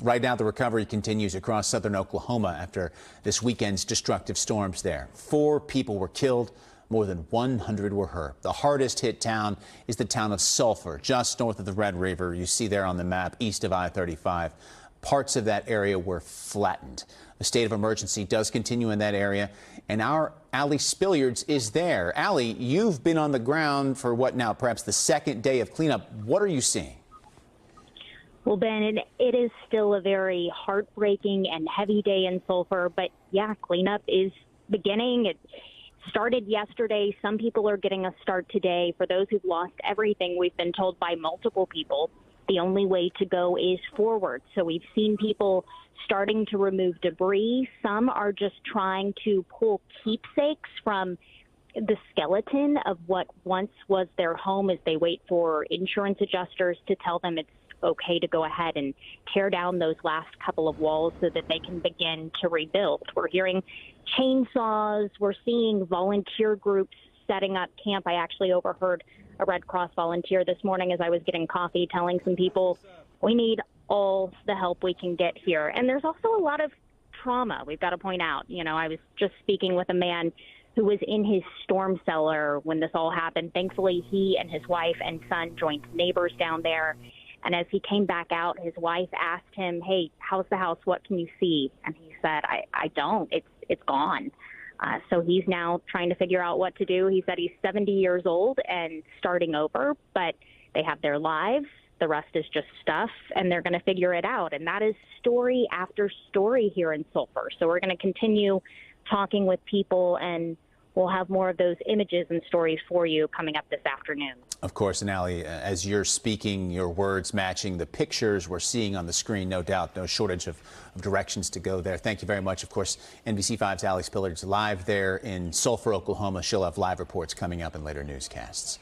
Right now, the recovery continues across southern Oklahoma after this weekend's destructive storms there. 4 people were killed. More than 100 were hurt. The hardest hit town is the town of Sulphur, just north of the Red River. You see there on the map, east of I-35. Parts of that area were flattened. The state of emergency does continue in that area, and our Allie Spillyards is there. Allie, you've been on the ground for what now, perhaps the second day of cleanup. What are you seeing? Well, Ben, it is still a very heartbreaking and heavy day in Sulphur, but yeah, cleanup is beginning. It started yesterday. Some people are getting a start today. For those who've lost everything, we've been told by multiple people, the only way to go is forward. So we've seen people starting to remove debris. Some are just trying to pull keepsakes from the skeleton of what once was their home as they wait for insurance adjusters to tell them it's okay to go ahead and tear down those last couple of walls so that they can begin to rebuild. We're hearing chainsaws. We're seeing volunteer groups setting up camp. I actually overheard a Red Cross volunteer this morning as I was getting coffee telling some people we need all the help we can get here. And there's also a lot of trauma we've got to point out. You know, I was just speaking with a man who was in his storm cellar when this all happened. Thankfully, he and his wife and son joined neighbors down there. And as he came back out, his wife asked him, "Hey, how's the house? What can you see?" And he said, I don't. It's gone. So he's now trying to figure out what to do. He said he's 70 years old and starting over, but they have their lives. The rest is just stuff, and they're going to figure it out. And that is story after story here in Sulphur. So we're going to continue talking with people, and we'll have more of those images and stories for you coming up this afternoon. Of course, and Allie, as you're speaking, your words matching the pictures we're seeing on the screen, no doubt, no shortage of directions to go there. Thank you very much. Of course, NBC5's Allie Spillyards live there in Sulphur, Oklahoma. She'll have live reports coming up in later newscasts.